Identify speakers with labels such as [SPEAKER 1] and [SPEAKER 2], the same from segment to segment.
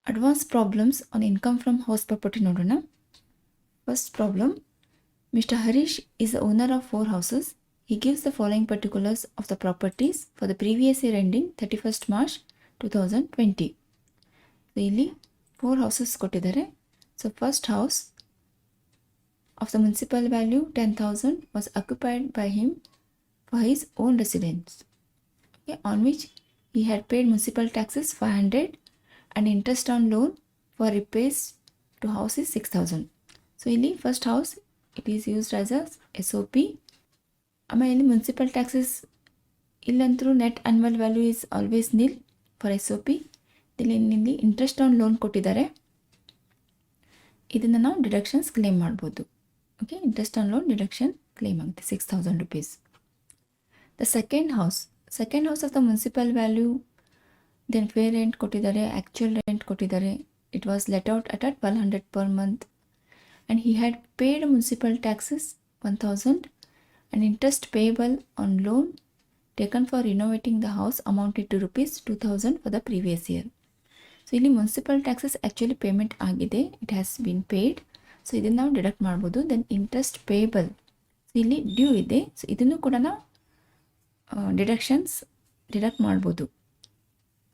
[SPEAKER 1] Advanced problems on income from house property ನೋಡೋಣ. First problem, Mr. Harish is the owner of 4 houses. He gives the following particulars of the properties for the previous year ending 31st March 2020. So ಇಲ್ಲಿ 4 houses ಕೊಟ್ಟಿದ್ದಾರೆ. So first house of the municipal value 10,000 was occupied by him for his own residence, okay, on which he had paid municipal taxes 500 and interest on loan for repairs to house is 6,000. So ಇಲ್ಲಿ first house it is used as a SOP. ಆಮೇಲೆ ಇಲ್ಲಿ municipal taxes ಇಲ್ಲಂತರೂ net annual value is always nil for SOP. ಇಲ್ಲಿ interest on loan ಕೊಟ್ಟಿದ್ದಾರೆ, ಇದನ್ನು ನಾವು deductions claim ಮಾಡ್ಬೋದು. Okay, interest on loan deduction claim ಆಗುತ್ತೆ 6,000 rupees. The second house of the municipal value, then fair rent ಕೊಟ್ಟಿದ್ದಾರೆ, actual rent ಕೊಟ್ಟಿದ್ದಾರೆ. It was let out at 1,200 per month and he had paid municipal taxes 1,000 and interest payable on loan taken for renovating the house amounted to rupees 2,000 for the previous year. So ಇಲ್ಲಿ municipal taxes actually payment ಆಗಿದೆ, it has been paid. So ಇದನ್ನು ನಾವು deduct ಮಾಡ್ಬೋದು. Then interest payable, so ಇಲ್ಲಿ due ಇದೆ, so ಇದನ್ನು ಕೂಡ ನಾವು ಡಿಡಕ್ಟ್ ಮಾಡ್ಬೋದು.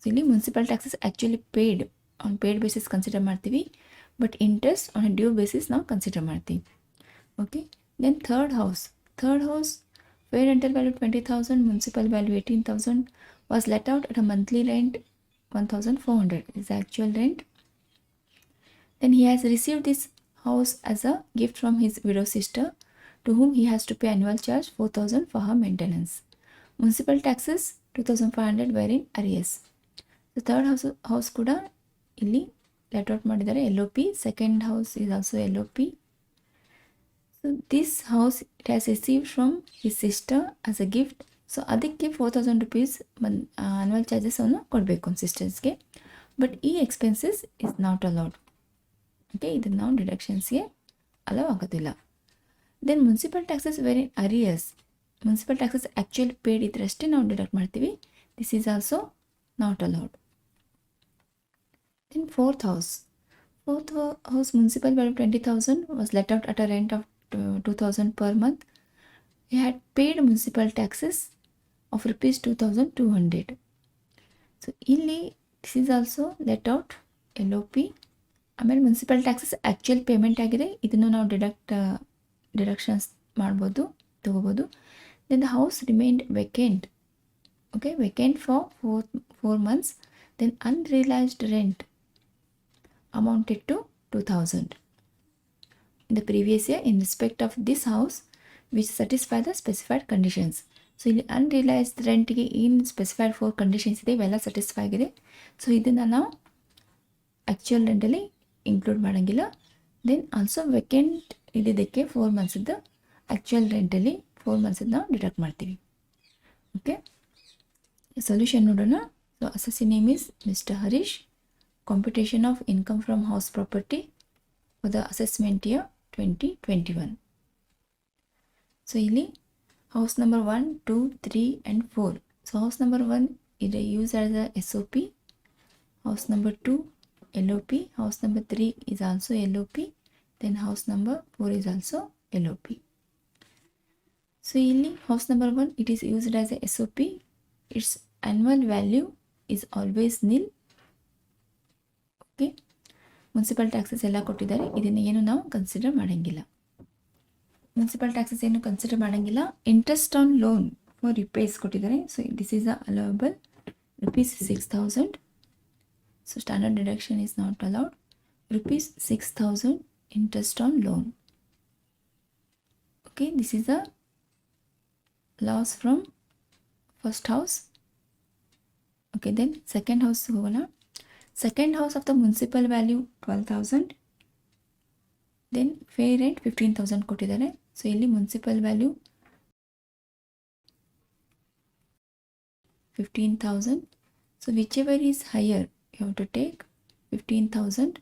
[SPEAKER 1] ಸೊ ಇಲ್ಲಿ municipal taxes actually paid on paid basis consider ಮಾಡ್ತೀವಿ, but interest on due basis ನಾವು ಕನ್ಸಿಡರ್ ಮಾಡ್ತೀವಿ. Okay, then third house where rental value 20,000, municipal value 18,000 was let out at a monthly rent 1,400 is the actual rent. Then he has received this house as a gift from his widow sister, to whom he has to pay annual charge 4,000 for her maintenance. Municipal taxes 2,500 were in arrears. The third house ಕೂಡ ಇಲ್ಲಿ let out ಮಾಡಿದ್ದಾರೆ, LOP. Second house is also LOP. So this house it has received from his sister as a gift. So ಅದಕ್ಕೆ 4,000 rupees annual charges ಅನ್ನು ಕೊಡಬೇಕು ಸಿಸ್ಟರ್ಸ್ಗೆ, but ಈ expenses is not allowed. Okay, ಇದನ್ನು ನಾವು ಡಿಡಕ್ಷನ್ಸ್ಗೆ ಅಲೌ ಆಗೋದಿಲ್ಲ. Then municipal taxes were in arrears, municipal taxes actually paid ಇದ್ರಷ್ಟೇ ನಾವು ಡಿಡಕ್ಟ್ ಮಾಡ್ತೀವಿ. This is also not allowed. Then fourth house municipal value 20,000 was let out at a rent of 2,000 per month. He had paid municipal taxes of rupees 2,200. So ಇಲ್ಲಿ this is also let out LOP. ಆಮೇಲೆ municipal taxes actual payment ಆಗಿದೆ, ಇದನ್ನು ನಾವು deductions ಮಾಡ್ಬೋದು, ತೊಗೋಬೋದು. Then the house remained vacant. Okay, vacant for 4 months. Then unrealised rent amounted to 2,000 in the previous year in respect of this house which satisfy the specified conditions. So ಇಲ್ಲಿ unrealised ರೆಂಟ್ಗೆ ಏನು specified 4 conditions ಇದೆ ಇವೆಲ್ಲ satisfy ಆಗಿದೆ. So ಇದನ್ನು ನಾವು actual ರೆಂಟಲ್ಲಿ include ಮಾಡೋಂಗಿಲ್ಲ. Then also vacant ಇದ್ದಿದ್ದಕ್ಕೆ 4 monthsದ್ದು ಆ್ಯಕ್ಚುಯಲ್ ರೆಂಟಲ್ಲಿ 4 monthsದ್ದು ನಾವು ಡಿಡಕ್ಟ್ ಮಾಡ್ತೀವಿ. ಓಕೆ, ಸೊಲ್ಯೂಷನ್ ನೋಡೋಣ. So assessee name is mister Harish. Computation of income from house property for the assessment year 2021. ಸೊ ಇಲ್ಲಿ house number 1, 2, 3 and 4. So house number 1 is used as a SOP. House number 2 LOP. House number 3 is also LOP. Then house number 4 is also LOP. So ಇಲ್ಲಿ house number 1 it is used as a SOP. Its annual value is always nil. Okay. Municipal taxes ಎಲ್ಲ ಕೊಟ್ಟಿದ್ದಾರೆ, ಇದನ್ನು ಏನು ನಾವು consider ಮಾಡೋಂಗಿಲ್ಲ. Municipal taxes ಏನು consider ಮಾಡೋಂಗಿಲ್ಲ. Interest on loan for repairs ಕೊಟ್ಟಿದ್ದಾರೆ. So this is allowable rupees 6,000. So standard deduction is not allowed. rupees 6,000 interest on loan. Okay, this is a loss from first house. Okay, then second house ಹೋಗೋಣ. Second house of the municipal value 12,000. Then fair rent 15,000 ಕೊಟ್ಟಿದ್ದಾರೆ. So ಇಲ್ಲಿ municipal value 15,000. So whichever is higher you have to take 15,000.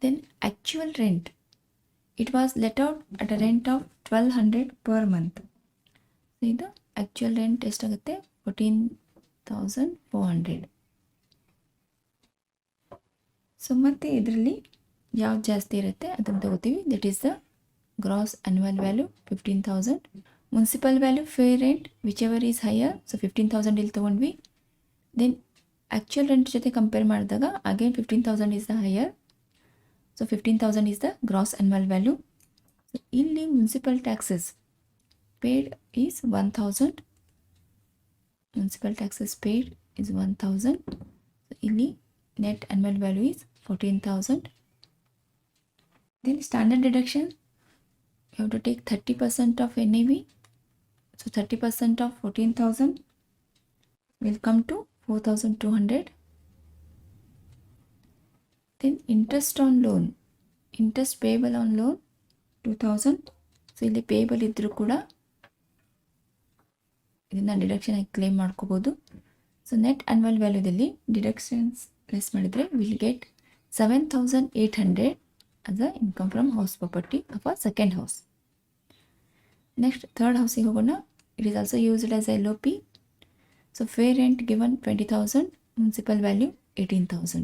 [SPEAKER 1] Then actual rent it was let out at a rent of 1,200 per month. So ಇದು actual rent ಎಷ್ಟಾಗುತ್ತೆ 14,400. So ಮತ್ತು ಇದರಲ್ಲಿ ಯಾವ್ದು ಜಾಸ್ತಿ ಇರುತ್ತೆ ಅದನ್ನು ತಗೋತೀವಿ. That is the gross annual value 15,000. Municipal value fair rent whichever is higher. So 15,000 ಇಲ್ಲಿ ತೊಗೊಂಡ್ವಿ. ದೆನ್ ಆ್ಯಕ್ಚುಯಲ್ ರೆಂಟ್ ಜೊತೆ ಕಂಪೇರ್ ಮಾಡಿದಾಗ again 15,000 is the higher. So 15,000 is the gross annual value. So ಇಲ್ಲಿ municipal taxes paid is 1,000. Municipal taxes paid is 1,000. So ಇಲ್ಲಿ net annual value is 14,000. Then standard deduction, you have to take 30% of NAV. So 30% of 14,000 will come to 4,200. Then interest on loan, interest payable on loan 2,000. So ಇಲ್ಲಿ payable ಇದ್ದರೂ ಕೂಡ ಇದನ್ನು deduction ಆಗಿ claim ಮಾಡ್ಕೋಬೋದು. So net annual ವ್ಯಾಲ್ಯೂದಲ್ಲಿ deductions less ಮಾಡಿದರೆ will get 7,800 as a income from house property of a second house. Next third ಹೌಸಿಗೆ ಹೋಗೋಣ. It is also used as LOP. So fair rent given 20,000, municipal value 18,000.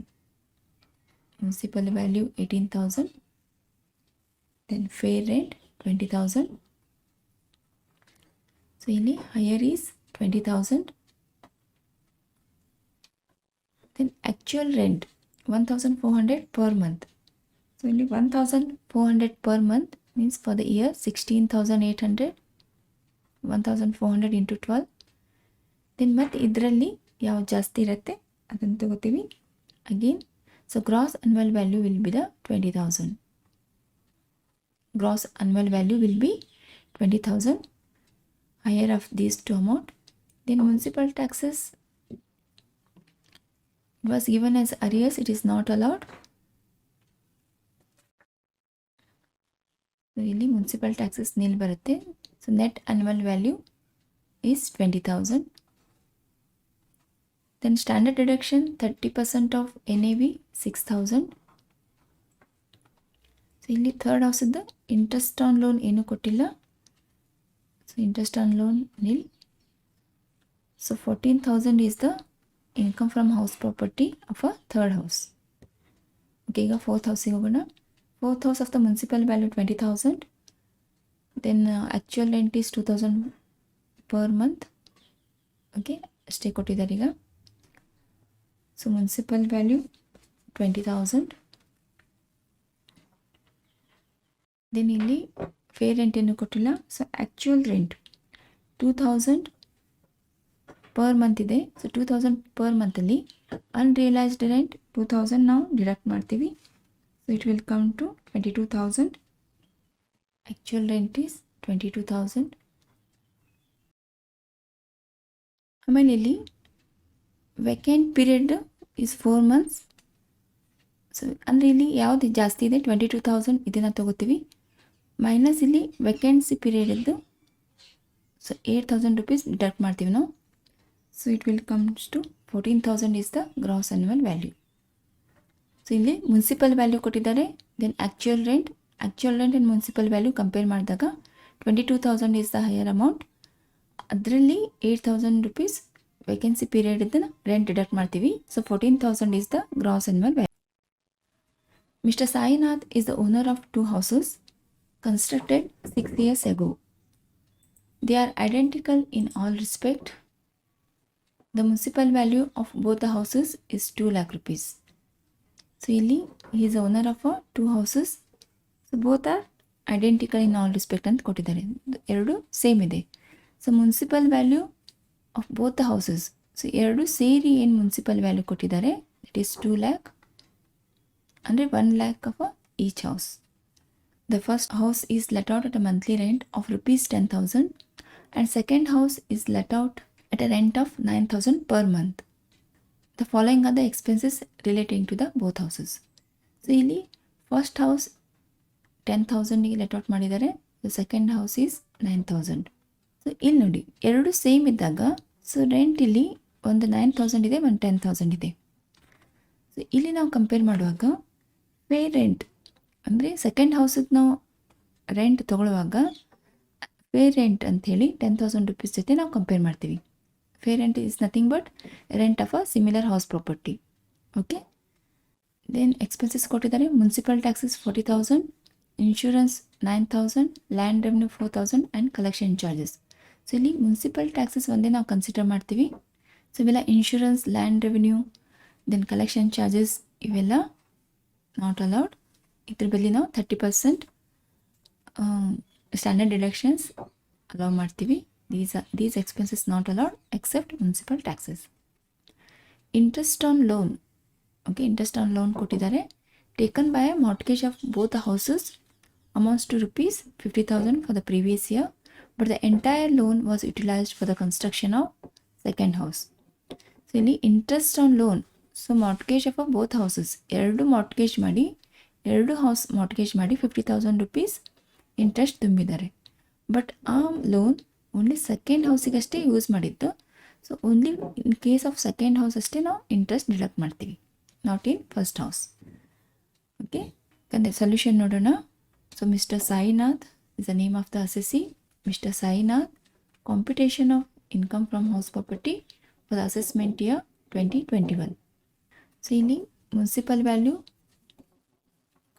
[SPEAKER 1] Municipal value 18,000. Then fair rent 20,000. So ಇಲ್ಲಿ higher is 20,000. Then actual rent 1,400 per month. So ಇಲ್ಲಿ 1,400 per month means for the year 16,800. 1,400 into 12. ದೆನ್ ಮತ್ತು ಇದರಲ್ಲಿ ಯಾವ್ದು ಜಾಸ್ತಿ ಇರುತ್ತೆ ಅದನ್ನು ತಗೋತೀವಿ again. So gross annual value will be the 20,000. Gross annual value will be 20,000, higher of these two amount. Then municipal taxes, it was given as arrears, it is not allowed. So ಇಲ್ಲಿ municipal taxes nil ಬರುತ್ತೆ. So net annual value is 20,000. Then standard deduction 30% of NAV 6,000. ಇಲ್ಲಿ third ಹೌಸದ್ದು interest on loan ಏನೂ ಕೊಟ್ಟಿಲ್ಲ. So interest on loan nil. So 14,000 is the income from house property of a third house. Okay, ಈಗ fourth ಹೌಸಿಗೆ ಹೋಗೋಣ. Fourth house of the municipal value 20,000. Then actual rent is 2,000 per month. Okay, ಅಷ್ಟೇ ಕೊಟ್ಟಿದ್ದಾರೆ ಈಗ. So municipal value 20,000. Then ಇಲ್ಲಿ fair rent ಏನು ಕೊಟ್ಟಿಲ್ಲ. So actual rent 2,000 per month ಇದೆ. ಸೊ 2,000 ಪರ್ ಮಂತಲ್ಲಿ ಅನ್ರಿಯಲೈಸ್ಡ್ ರೆಂಟ್ 2,000 ನಾವು ಡಿಡಕ್ಟ್ ಮಾಡ್ತೀವಿ. So it will come to 22,000. Actual rent is 22,000. ಆಮೇಲೆ ಇಲ್ಲಿ vacant period is 4 months. So ಅಂದರೆ ಇಲ್ಲಿ ಯಾವುದು ಜಾಸ್ತಿ ಇದೆ 22,000 ಇದನ್ನು ತೊಗೋತೀವಿ. ಮೈನಸ್ ಇಲ್ಲಿ ವೆಕೆನ್ಸಿ ಪೀರಿಯಡಿದ್ದು ಸೊ 8,000 rupees ಡಿಡಕ್ಟ್ ಮಾಡ್ತೀವಿ ನಾವು. So it will comes to 14,000 is the gross annual value. So ಇಲ್ಲಿ ಮುನ್ಸಿಪಲ್ ವ್ಯಾಲ್ಯೂ ಕೊಟ್ಟಿದ್ದಾರೆ. Then actual rent and municipal value compare ಮಾಡಿದಾಗ 22,000 ಈಸ್ ದ ಹೈಯರ್ ಅಮೌಂಟ್. ಅದರಲ್ಲಿ 8,000 rupees ವೇಕೆನ್ಸಿ ಪೀರಿಯಡ್ ಇದನ್ನು rent deduct ಮಾಡ್ತೀವಿ. So 14,000 is the gross annual value. Mr. Sainath is the owner of 2 houses constructed 6 years ago. They are identical in all respect. The municipal value of both the houses is 2 lakh rupees. So ಇಲ್ಲಿ he is the owner of 2 houses. So both are identical in all respect ಅಂತ ಕೊಟ್ಟಿದ್ದಾರೆ. ಎರಡು same ಇದೆ. So municipal value of both the houses. So ಎರಡು ಸೇರಿ ಏನು municipal value ಕೊಟ್ಟಿದ್ದಾರೆ it is 2 lakh. ಅಂದರೆ 1 lakh of each house. The first house is let out at a monthly rent of rupees 10,000 and second house is let out at a rent of 9,000 per month. The following are the expenses relating to the both houses. So ಇಲ್ಲಿ first house 10,000ಗೆ let out ಮಾಡಿದ್ದಾರೆ. The second house is 9,000. So ಇಲ್ಲಿ ನೋಡಿ ಎರಡು same ಇದ್ದಾಗ so rent ಇಲ್ಲಿ ಒಂದು 9,000 ಇದೆ, ಒಂದು 10,000 ಇದೆ. ಸೊ ಇಲ್ಲಿ ನಾವು ಕಂಪೇರ್ ಮಾಡುವಾಗ ಫೇರ್ ರೆಂಟ್ ಅಂದರೆ ಸೆಕೆಂಡ್ ಹೌಸಿಗೆ ನಾವು ರೆಂಟ್ ತೊಗೊಳ್ಳುವಾಗ ಫೇರ್ ರೆಂಟ್ ಅಂಥೇಳಿ 10,000 ರುಪೀಸ್ ಜೊತೆ ನಾವು ಕಂಪೇರ್ ಮಾಡ್ತೀವಿ. Fair rent is nothing but rent of a similar house property. Okay, then expenses ಕೊಟ್ಟಿದ್ದಾರೆ. Municipal taxes 40,000, insurance 9,000, land revenue 4,000 and collection charges. So ಇಲ್ಲಿ municipal taxes ಒಂದೇ ನಾವು consider ಮಾಡ್ತೀವಿ. So ಇವೆಲ್ಲ insurance, land revenue, then collection charges ಇವೆಲ್ಲ not allowed. ಇದ್ರ ಬಳಿ ನಾವು 30% ಸ್ಟ್ಯಾಂಡರ್ಡ್ ಡಿಡಕ್ಷನ್ಸ್ ಅಲೌ ಮಾಡ್ತೀವಿ. These expenses not allowed except municipal taxes. Interest on loan. Okay, interest on loan ಕೊಟ್ಟಿದ್ದಾರೆ. Taken by a mortgage of both the houses amounts to rupees 50,000 for the previous year, but the entire loan was utilized for the construction of second house. So ಇಲ್ಲಿ interest on loan, so mortgage of both houses, ಎರಡು mortgage ಮಾಡಿ, ಎರಡು house mortgage ಮಾಡಿ 50,000 rupees interest ತುಂಬಿದ್ದಾರೆ. But ಆ loan only second ಹೌಸಿಗಷ್ಟೇ use ಮಾಡಿದ್ದು. So only in case of second house ಅಷ್ಟೇ ನಾವು ಇಂಟ್ರೆಸ್ಟ್ ಡಿಡಕ್ಟ್ ಮಾಡ್ತೀವಿ, not in first house. Okay, ಕಂದೆ ಸೊಲ್ಯೂಷನ್ ನೋಡೋಣ. So Mr. Sainath is the name of the assessee. Mr. Sainath, computation of income from house property for the assessment year 2021. So ಇಲ್ಲಿ municipal value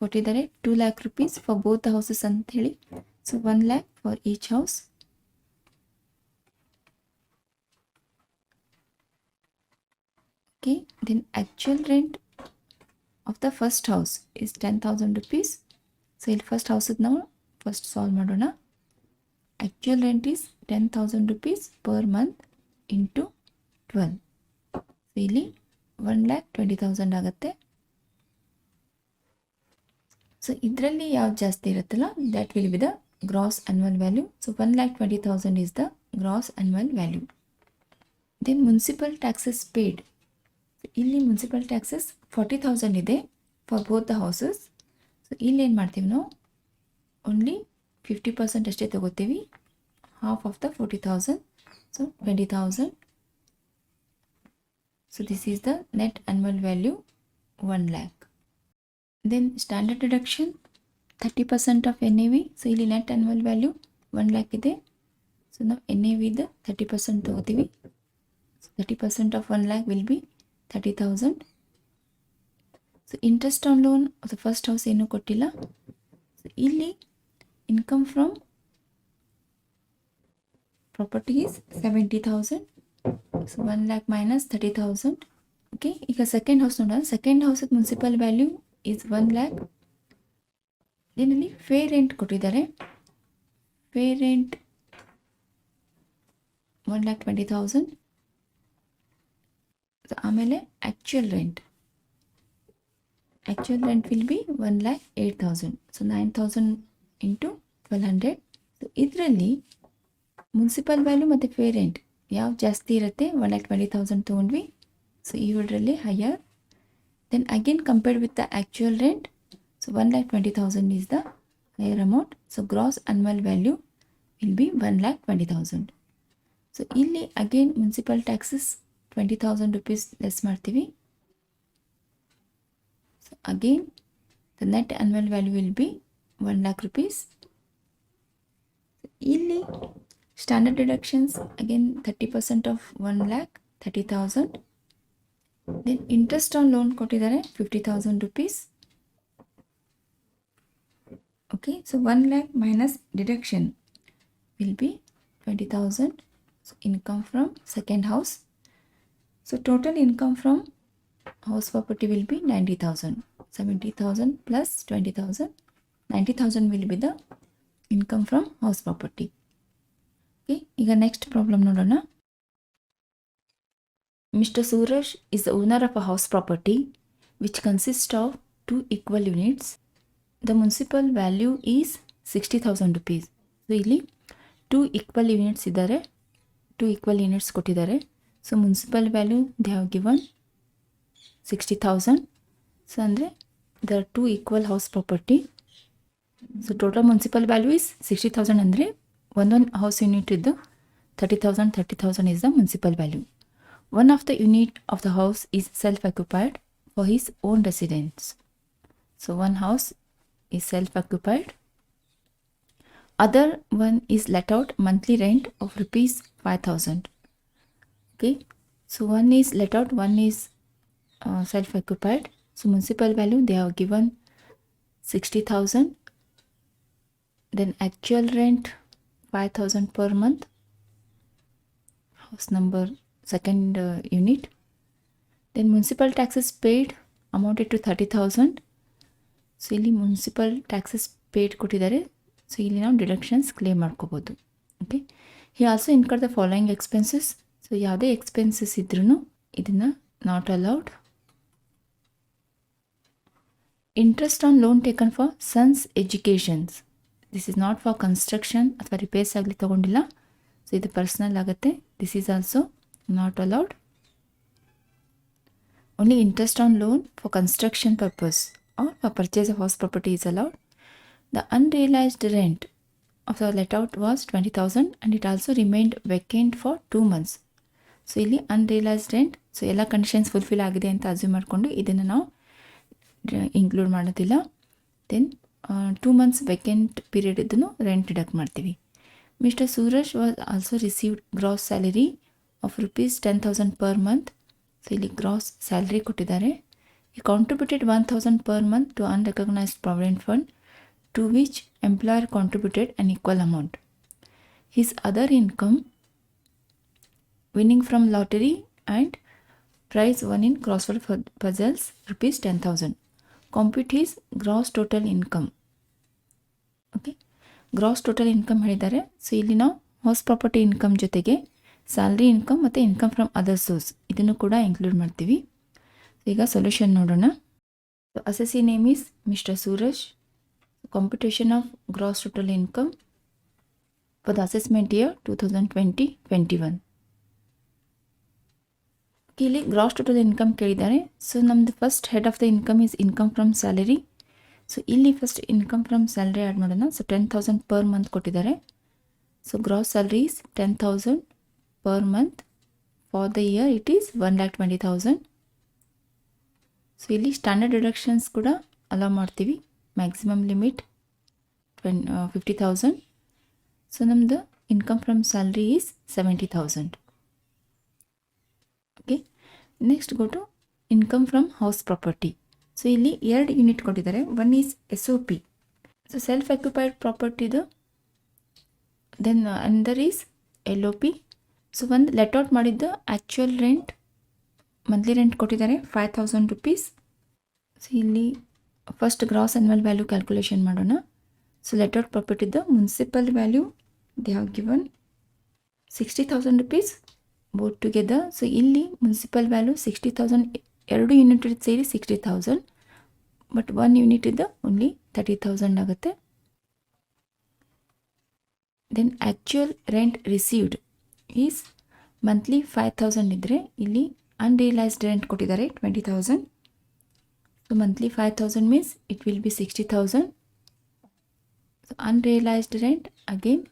[SPEAKER 1] ಕೊಟ್ಟಿದ್ದಾರೆ 2 lakh rupees for both the houses ಅಂತ ಹೇಳಿ. So 1 lakh for each house. Okay, then actual rent of the first house is 10,000 rupees. So ಇಲ್ಲಿ first ಹೌಸದ್ದು ನಾವು first solve ಮಾಡೋಣ. Actual rent is 10,000 rupees per month into 12. So ಇಲ್ಲಿ 1,20,000 ಆಗುತ್ತೆ. So ಇದರಲ್ಲಿ ಯಾವ್ದು ಜಾಸ್ತಿ ಇರುತ್ತಲ್ಲ that will be the gross annual value. So 1,20,000 is the gross annual value. Then municipal taxes paid. ಇಲ್ಲಿ ಮುನ್ಸಿಪಲ್ ಟ್ಯಾಕ್ಸಸ್ 40,000 ಇದೆ for both the houses. So ಇಲ್ಲಿ ಏನು ಮಾಡ್ತೀವಿ ನಾವು, ಓನ್ಲಿ 50% ಅಷ್ಟೇ ತೊಗೋತೀವಿ, half of the 40,000, so 20,000. So this is the net annual value 1 lakh. Then standard deduction 30% of NAV. So ಇಲ್ಲಿ net annual value 1 lakh ಇದೆ. ಸೊ ನಾವು NAVದ 30% ತೊಗೋತೀವಿ. So 30% of 1 lakh will be 30,000. So interest on loan ಅದು first house ಏನೂ ಕೊಟ್ಟಿಲ್ಲ. So ಇಲ್ಲಿ income from property is 70,000. So 1 lakh minus 30,000. Okay, ಈಗ ಸೆಕೆಂಡ್ ಹೌಸ್ ನೋಡೋಣ. ಸೆಕೆಂಡ್ ಹೌಸದ ಮುನ್ಸಿಪಲ್ ವ್ಯಾಲ್ಯೂ ಈಸ್ 1 lakh. ಇದರಲ್ಲಿ ಫೇರ್ ರೆಂಟ್ ಕೊಟ್ಟಿದ್ದಾರೆ. Fair rent 1,20,000. ಸೊ ಆಮೇಲೆ actual rent will be 1,08,000. So 9,000 into 1,200. So ಇದರಲ್ಲಿ ಮುನ್ಸಿಪಲ್ ವ್ಯಾಲ್ಯೂ ಮತ್ತು ಫೇರ್ ರೆಂಟ್ ಯಾವ್ದು ಜಾಸ್ತಿ ಇರುತ್ತೆ, 1,20,000 ತೊಗೊಂಡ್ವಿ. ಸೊ ಇವುದರಲ್ಲಿ higher. Then again compared with the actual rent. So 1,20,000 is the higher amount. So gross annual value will be 1,20,000. So ಇಲ್ಲಿ again municipal taxes 20,000 rupees less ಮಾಡ್ತೀವಿ. So again the net annual value will be 1 lakh rupees. ಇಲ್ಲಿ standard deductions again 30% of 1 lakh 30,000. Then interest on loan ಕೊಟ್ಟಿದ್ದಾರೆ 50,000 rupees. Okay, so 1 lakh minus deduction will be 20,000. So income from second house. So total income from house property will be 90,000. 70,000 plus 20,000. 90,000 will be the income from house property. Okay, ಈಗ next problem ನೋಡೋಣ. Mr. Suraj is the owner of a house property which consists of 2 equal units. The municipal value is 60,000 rupees. So ಇಲ್ಲಿ 2 equal units ಇದ್ದಾರೆ, 2 equal units ಕೊಟ್ಟಿದ್ದಾರೆ. So municipal value they have given 60,000. So ಅಂದರೆ there are 2 equal house property. So total municipal value is 60,000. ಅಂದರೆ ಒಂದೊಂದು house unit ಇದ್ದು 30,000 is the municipal value. One of the unit of the house is self-occupied for his own residence. So one house is self-occupied. Other one is let out monthly rent of rupees 5,000. Okay, so one is let out, one is self-occupied. So municipal value they have given 60,000. Then actual rent 5,000 per month. House number second unit. Then municipal taxes paid amounted to 30,000. So ಇಲ್ಲಿ municipal taxes paid ಕೊಟ್ಟಿದ್ದಾರೆ. So ಇಲ್ಲಿ ನಾವು deductions claim ಮಾಡ್ಕೋಬೋದು. Okay, he also incur the following expenses. So ಯಾವುದೇ expenses ಇದ್ರೂ ಇದನ್ನು not allowed. Interest on loan taken for sons educations. This is not for construction ಅಥವಾ repairs ಆಗಲಿ ತೊಗೊಂಡಿಲ್ಲ. ಸೊ ಇದು ಪರ್ಸ್ನಲ್ ಆಗುತ್ತೆ. This is also not allowed. Only interest on loan for construction purpose or for purchase of house property is allowed. The unrealized rent of the let out was 20,000 and it also remained vacant for 2 months. So ಇಲ್ಲಿ unrealised rent, so ಎಲ್ಲ conditions fulfil ಆಗಿದೆ ಅಂತ assume ಮಾಡಿಕೊಂಡು ಇದನ್ನು ನಾವು include ಮಾಡೋದಿಲ್ಲ. Then 2 months vacant period ಇದನ್ನು rent deduct ಮಾಡ್ತೀವಿ. Mister Suraj was also received gross salary of rupees 10,000 per month. So ಇಲ್ಲಿ ಗ್ರಾಸ್ ಸ್ಯಾಲರಿ ಕೊಟ್ಟಿದ್ದಾರೆ. He contributed 1,000 per month to unrecognized provident fund, to which employer contributed an equal amount. His other income, winning from lottery and prize won in crossword puzzles, rupees 10,000. Compute his gross total income. Okay, gross total income ಹೇಳಿದ್ದಾರೆ. So ಇಲ್ಲಿ ನಾವು house property income ಜೊತೆಗೆ salary income ಮತ್ತು income from other source ಇದನ್ನು ಕೂಡ include ಮಾಡ್ತೀವಿ. ಈಗ solution ನೋಡೋಣ. Assessee name is mister Suraj. Computation of gross total income for the assessment year 2020-21. ಇಲ್ಲಿ ಗ್ರಾಸ್ ಟೋಟಲ್ ಇನ್ಕಮ್ ಕೇಳಿದ್ದಾರೆ. ಸೊ ನಮ್ಮದು first head of the income is income from salary. So ಇಲ್ಲಿ first income from salary add ಮಾಡೋಣ. So 10,000 per month ಕೊಟ್ಟಿದ್ದಾರೆ. So gross salary is 10,000 per month. For the year it is 1,20,000. So ಇಲ್ಲಿ standard deductions ಕೂಡ allow ಮಾಡ್ತೀವಿ. Maximum limit 50,000. So ನಮ್ಮದು income from salary is 70,000. Okay, next go to income from house property. So ಇಲ್ಲಿ 2 unit ಕೊಟ್ಟಿದ್ದಾರೆ. One is SOP. So self occupied ಪ್ರಾಪರ್ಟಿದು. Then ಅಂದರ್ is LOP. So ಒಂದು let out ಮಾಡಿದ್ದು actual rent monthly rent ಕೊಟ್ಟಿದ್ದಾರೆ 5,000 rupees. So ಇಲ್ಲಿ first gross annual value calculation ಮಾಡೋಣ. So let out ಪ್ರಾಪರ್ಟಿದ್ದು municipal value they have given 60,000 rupees both together. So ಇಲ್ಲಿ municipal value 60,000, 2 unit ಸೇರಿ 60,000, but 1 unit ಇದ್ದು only 30,000 ಆಗುತ್ತೆ. Then actual rent received is monthly 5,000 ಇದ್ದರೆ ಇಲ್ಲಿ unrealized rent ಕೊಟ್ಟಿದ್ದಾರೆ 20,000. So monthly 5,000 means it will be 60,000. So unrealized rent again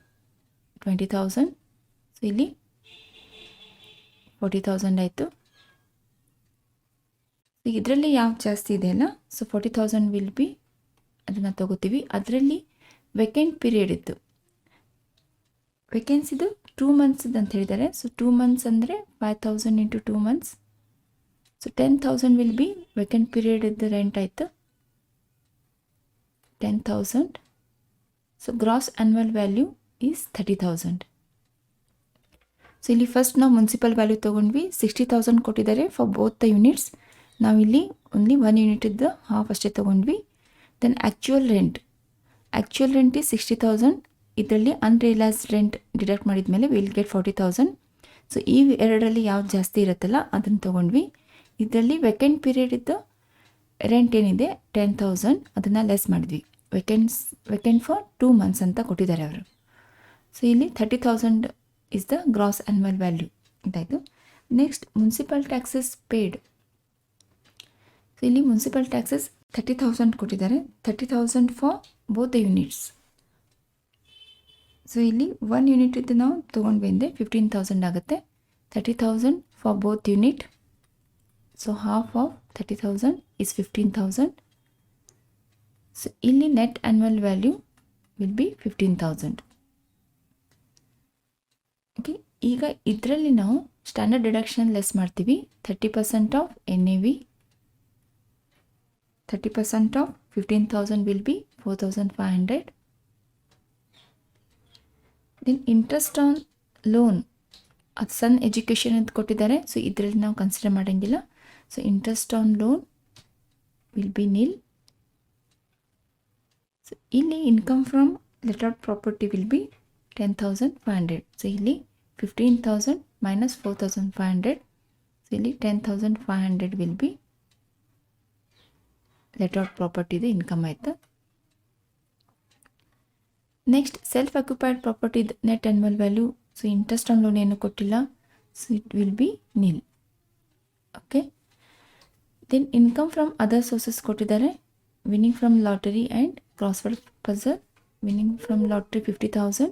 [SPEAKER 1] 20,000. So ಇಲ್ಲಿ 40,000 ಆಯಿತು. ಇದರಲ್ಲಿ ಯಾವ್ದು ಜಾಸ್ತಿ ಇದೆ ಅಲ್ಲ, ಸೊ 40,000 ವಿಲ್ ಬಿ ಅದನ್ನು ತಗೋತೀವಿ. ಅದರಲ್ಲಿ ವೆಕೆಂಟ್ ಪೀರಿಯಡ್ ಇತ್ತು. ವೇಕೆನ್ಸಿದು 2 months ಅಂತ ಹೇಳಿದ್ದಾರೆ. ಸೊ 2 months ಅಂದರೆ 5,000 into 2 months. So 10,000 will be vacant period ಇದ್ದು ರೆಂಟ್ ಆಯಿತು 10,000. So gross annual value is 30,000. So ಇಲ್ಲಿ ಫಸ್ಟ್ ನಾವು ಮುನ್ಸಿಪಲ್ ವ್ಯಾಲ್ಯೂ ತೊಗೊಂಡ್ವಿ. 60,000 ಕೊಟ್ಟಿದ್ದಾರೆ ಫಾರ್ ಬೋತ್ ದ ಯೂನಿಟ್ಸ್. ನಾವಿಲ್ಲಿ ಓನ್ಲಿ 1 ಯೂನಿಟ್ ಇದ್ದು ಹಾಫ್ ಅಷ್ಟೇ ತೊಗೊಂಡ್ವಿ. Then actual rent is 60,000. ಇದರಲ್ಲಿ ಅನ್ರಿಯಲೈಸ್ಡ್ ರೆಂಟ್ ಡಿಡಕ್ಟ್ ಮಾಡಿದ ಮೇಲೆ ವಿಲ್ ಗೆಟ್ 40,000. ಸೊ ಈ ಎರಡರಲ್ಲಿ ಯಾವ್ದು ಜಾಸ್ತಿ ಇರುತ್ತಲ್ಲ ಅದನ್ನು ತೊಗೊಂಡ್ವಿ. ಇದರಲ್ಲಿ ವೆಕೆಂಟ್ ಪೀರಿಯಡ್ ಇದ್ದು ರೆಂಟ್ ಏನಿದೆ 10,000 ಅದನ್ನು ಲೆಸ್ ಮಾಡಿದ್ವಿ. ವೆಕೆಂಟ್ ಫಾರ್ 2 months ಅಂತ ಕೊಟ್ಟಿದ್ದಾರೆ ಅವರು. ಸೊ ಇಲ್ಲಿ 30,000 is the gross annual value ಇದಾಯಿತು. Next municipal taxes paid. So ಇಲ್ಲಿ ಮುನ್ಸಿಪಲ್ ಟ್ಯಾಕ್ಸಸ್ 30,000 ಕೊಟ್ಟಿದ್ದಾರೆ. 30,000 for both the units. So ಇಲ್ಲಿ 1 ಯೂನಿಟ್ ಇದ್ದು ನಾವು ತೊಗೊಂಡು ಬಂದೆ 15,000 ಆಗುತ್ತೆ. 30,000 for both unit. So half of 30,000 is 15,000. So ಇಲ್ಲಿ net annual value will be 15,000. Okay, ಈಗ ಇದರಲ್ಲಿ ನಾವು ಸ್ಟ್ಯಾಂಡರ್ಡ್ ಡಿಡಕ್ಷನ್ ಲೆಸ್ ಮಾಡ್ತೀವಿ. 30% of NAV, 30% of 15,000 will be 4,500. Then interest on loan, ಅದು ಸನ್ ಎಜುಕೇಷನ್ ಅಂತ ಕೊಟ್ಟಿದ್ದಾರೆ, ಸೊ ಇದರಲ್ಲಿ ನಾವು ಕನ್ಸಿಡರ್ ಮಾಡೋಂಗಿಲ್ಲ. So interest on loan will be nil. So ಇಲ್ಲಿ income from let out property will be 10,500. So ಇಲ್ಲಿ 15,000 minus 4,500. So ಇಲ್ಲಿ 10,500 ವಿಲ್ ಬಿ ಲೆಟರ್ಡ್ ಪ್ರಾಪರ್ಟಿದು ಇನ್ಕಮ್ ಆಯಿತು. ನೆಕ್ಸ್ಟ್ ಸೆಲ್ಫ್ ಅಕ್ಯುಪೈಡ್ ಪ್ರಾಪರ್ಟಿದು net annual value. So interest on loan ಏನು ಕೊಟ್ಟಿಲ್ಲ, so it will be nil. Okay, then income from other sources ಕೊಟ್ಟಿದ್ದಾರೆ. Winning from lottery and crossword puzzle. Winning from lottery 50,000,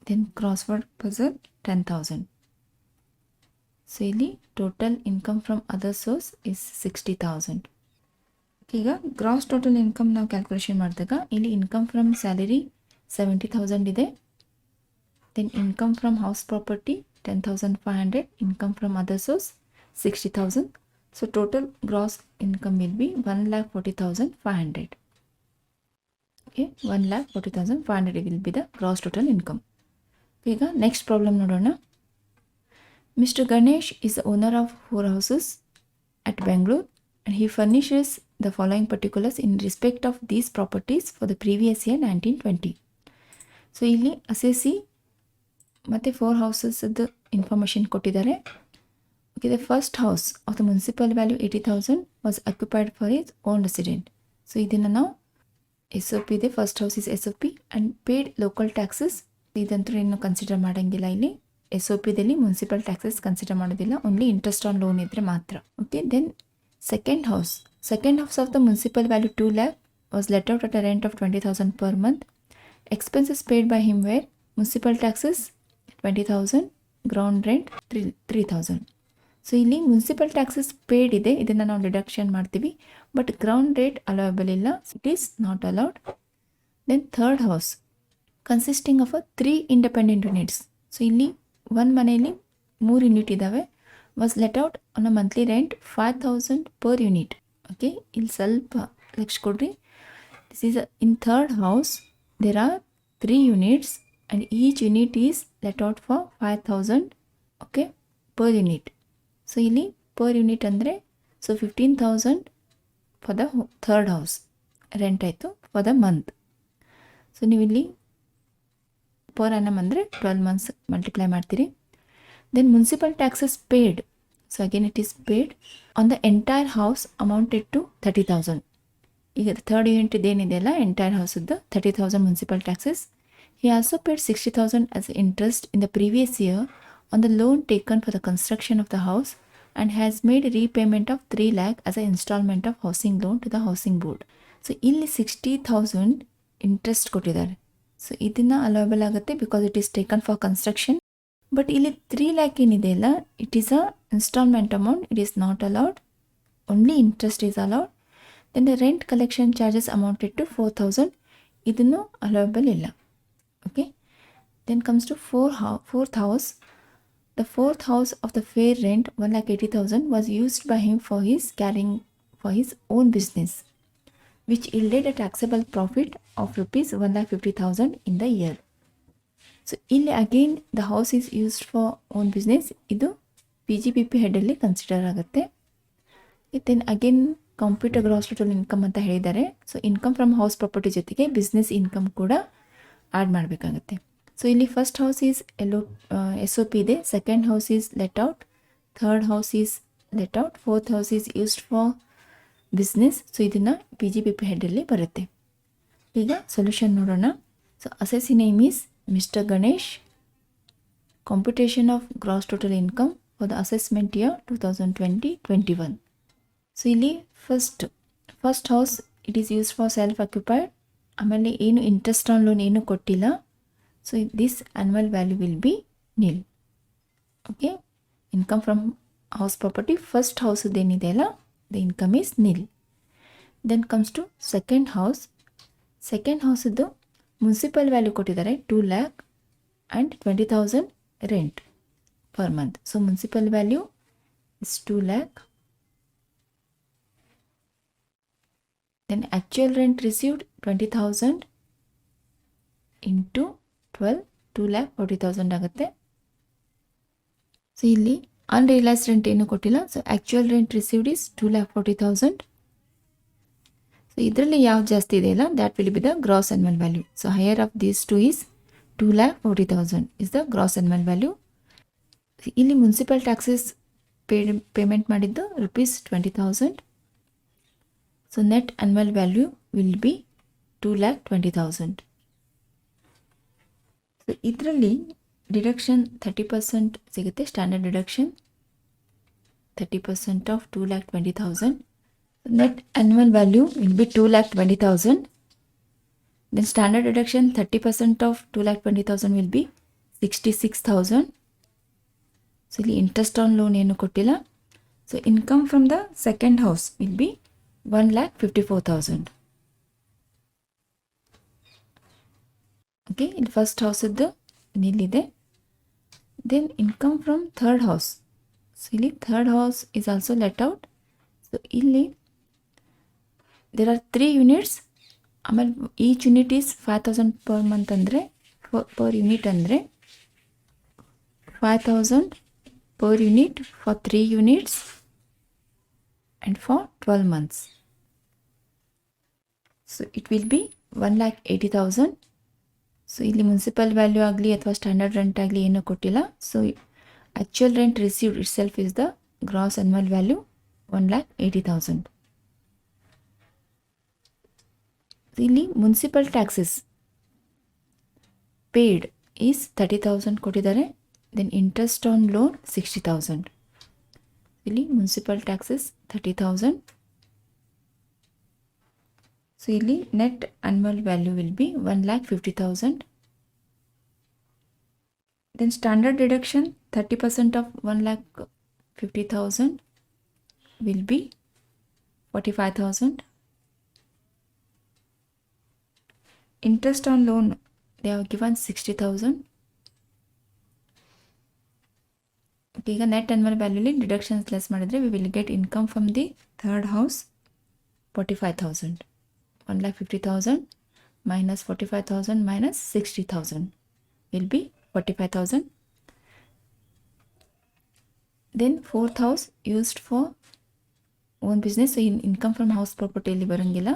[SPEAKER 1] then crossword puzzle 10,000. So ಇಲ್ಲಿ total income from other source is 60,000. ಈಗ gross total income ನಾವು calculation ಮಾಡಿದಾಗ ಇಲ್ಲಿ income from salary 70,000 ಇದೆ. Then income from house property 10,500, income from other source 60,000. So total gross income will be 1,40,500. Okay, 1,40,500 will be the gross total income. ಈಗ next problem ನೋಡೋಣ. Mr. Ganesh is the owner of 4 houses at Bangalore and he furnishes the following particulars in respect of these properties for the previous year 1920. So ಇಲ್ಲಿ assessee ಮತ್ತು 4 ಹೌಸಸ್ದು information ಕೊಟ್ಟಿದ್ದಾರೆ. Okay, the first house of the municipal value 80,000 was occupied for his own resident. So ಇದನ್ನು ನಾವು SOP ಇದೆ. First house is SOP and paid local taxes. ಇದಂತೂ ಏನು consider ಮಾಡೋಂಗಿಲ್ಲ. ಇಲ್ಲಿ SOPದಲ್ಲಿ ಮುನ್ಸಿಪಲ್ ಟ್ಯಾಕ್ಸಸ್ ಕನ್ಸಿಡರ್ ಮಾಡೋದಿಲ್ಲ, ಓನ್ಲಿ ಇಂಟ್ರೆಸ್ಟ್ ಆನ್ ಲೋನ್ ಇದ್ದರೆ ಮಾತ್ರ. Okay, then second house of the municipal value 2 lakh was let out at a rent of 20,000 per month. Expenses paid by him were municipal taxes 20,000, ground rent 3,000. So ಇಲ್ಲಿ municipal taxes paid ಇದೆ, ಇದನ್ನು ನಾವು deduction ಮಾಡ್ತೀವಿ. But ground rate allowable ಇಲ್ಲ, it is not allowed. Then third house consisting of 3 independent units. So ಇಲ್ಲಿ ಒಂದು ಮನೆಯಲ್ಲಿ 3 unit ಇದ್ದಾವೆ. Was let out on a monthly rent 5,000 per unit. Okay, ಇಲ್ಲಿ ಸ್ವಲ್ಪ ಲಕ್ಷ ಕೊಡ್ರಿ. This is in third house there are 3 units and each unit is let out for 5,000. Okay, per unit. So ಇಲ್ಲಿ per unit ಅಂದರೆ so 15,000 for the third house rent ಆಯಿತು for the month. So ನೀವು ಇಲ್ಲಿ per annum ಅಂದರೆ 12 months multiply ಮಾಡ್ತೀರಿ. Then municipal taxes paid. So again it is paid on the entire house amounted to 30,000. ಈಗ third unit ಇದೇನಿದೆಯಲ್ಲ entire ಹೌಸದ್ದು 30,000 municipal taxes. He also paid 60,000 as interest in the previous year on the loan taken for the construction of the house and has made repayment of 3 lakh as a instalment of housing loan to the housing board. So ಇಲ್ಲಿ 60,000 interest ಕೊಟ್ಟಿದ್ದಾರೆ. So ಇದನ್ನು allowable ಆಗುತ್ತೆ because it is taken for construction. But ಇಲ್ಲಿ 3 lakh ಏನಿದೆ ಅಲ್ಲ, it is a instalment amount, it is not allowed, only interest is allowed. Then the rent collection charges amounted to 4,000, ಇದನ್ನು allowable ಇಲ್ಲ. Okay, then comes to fourth house. The fourth house of the fair rent 1,80,000 was used by him for his carrying for his own business, which yielded a taxable profit of rupees 1,50,000 in the year. So ಇಲ್ಲಿ again the house is used for own business. ಇದು PGBP ಹೆಡಲ್ಲಿ consider ಆಗುತ್ತೆ. Then again computer gross total income ಅಂತ ಹೇಳಿದ್ದಾರೆ. So income from house property ಜೊತೆಗೆ business income ಕೂಡ add ಮಾಡಬೇಕಾಗುತ್ತೆ. So ಇಲ್ಲಿ ಫಸ್ಟ್ ಹೌಸ್ ಈಸ್ SOP ಇದೆ, second house is let out, third house is let out, fourth house is used for business. So ಇದನ್ನು PGBP ಹೆಡಲ್ಲಿ ಬರುತ್ತೆ. ಈಗ solution ನೋಡೋಣ. So assessee name is mister Ganesh. Computation of gross total income for the assessment year 2020-21. So ಇಲ್ಲಿ first house it is used for self occupied. ಆಮೇಲೆ ಏನು interest on loan ಏನು ಕೊಟ್ಟಿಲ್ಲ. So this annual value will be nil. Okay, income from house property first ಹೌಸದ್ದೇನಿದೆ ಅಲ್ಲ, the income is nil. Then comes to second house. ಸೆಕೆಂಡ್ ಹೌಸದ್ದು municipal value ಕೊಟ್ಟಿದ್ದಾರೆ 2,20,000 rent per month. So municipal value is 2,00,000. Then actual rent received 20,000 into 12, 2,40,000 ಆಗುತ್ತೆ. So ಇಲ್ಲಿ unrealised rent ಏನು ಕೊಟ್ಟಿಲ್ಲ. So actual rent received is 2,40,000. So ಇದರಲ್ಲಿ ಯಾವ್ದು ಜಾಸ್ತಿ ಇದೆಯಲ್ಲ that will be the gross annual value. So higher of these two is 2,40,000 is the gross annual value. ಇಲ್ಲಿ municipal taxes payment ಮಾಡಿದ್ದು ₹20,000. So net annual value will be 2,20,000. So ಇದರಲ್ಲಿ deduction 30% ಸಿಗುತ್ತೆ. Standard deduction 30% of 2,20,000. Net annual value will be 2,20,000. Then standard deduction 30% of 2,20,000 will be 66,000. So ಇಲ್ಲಿ interest on loan ಏನು ಕೊಟ್ಟಿಲ್ಲ. So income from the second house will be 1,54,000. Okay, ಇಲ್ಲಿ first ಹೌಸದ್ದು ನಿಲ್ಲಿದೆ. Then income from third house. So ಇಲ್ಲಿ third house is also let out. So ಇಲ್ಲಿ there are 3 units. ಆಮೇಲೆ each unit is 5,000 per month ಅಂದರೆ per unit ಅಂದರೆ 5,000 per unit for 3 units and for 12 months. So it will be 1,80,000. So ಇಲ್ಲಿ municipal value ಆಗಲಿ ಅಥವಾ standard rent ಆಗಲಿ ಏನೂ ಕೊಟ್ಟಿಲ್ಲ. So actual rent received itself is the gross annual value 1,80,000. ಇಲ್ಲಿ municipal taxes paid is 30,000 ಕೊಟ್ಟಿದ್ದಾರೆ. Then interest on loan 60,000. ಇಲ್ಲಿ municipal taxes 30,000. So ಇಲ್ಲಿ net annual value will be 1,50,000. Then standard deduction 30% of 1,50,000 will be 45,000. Interest on loan they have given 60,000. ಈಗ net annual ವ್ಯಾಲ್ಯೂಲಿ deductions less ಮಾಡಿದರೆ we will get income from the third house 45,000. 1,50,000 minus 45,000 minus 60,000 will be 45,000. Then fourth house used for own business. So income from house property ಇಲ್ಲಿ ಬರಂಗಿಲ್ಲ.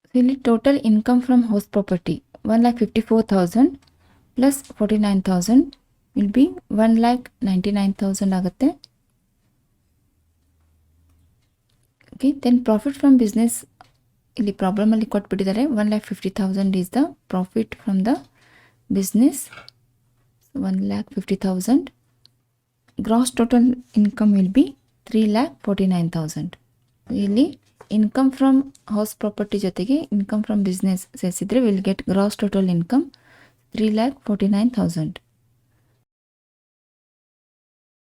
[SPEAKER 1] So ಇಲ್ಲಿ total income from house property 1,54,000 plus 49,000 will be 1,99,000 ಆಗುತ್ತೆ. Okay, then profit from business ಇಲ್ಲಿ ಪ್ರಾಬ್ಲಮಲ್ಲಿ ಕೊಟ್ಬಿಟ್ಟಿದ್ದಾರೆ. 1,50,000 is the profit from the business. 1,50,000. Gross total income will be 3,49,000. ಇಲ್ಲಿ income from house property ಜೊತೆಗೆ income from business ಸೇರಿಸಿದ್ರೆ will get gross total income 3,49,000.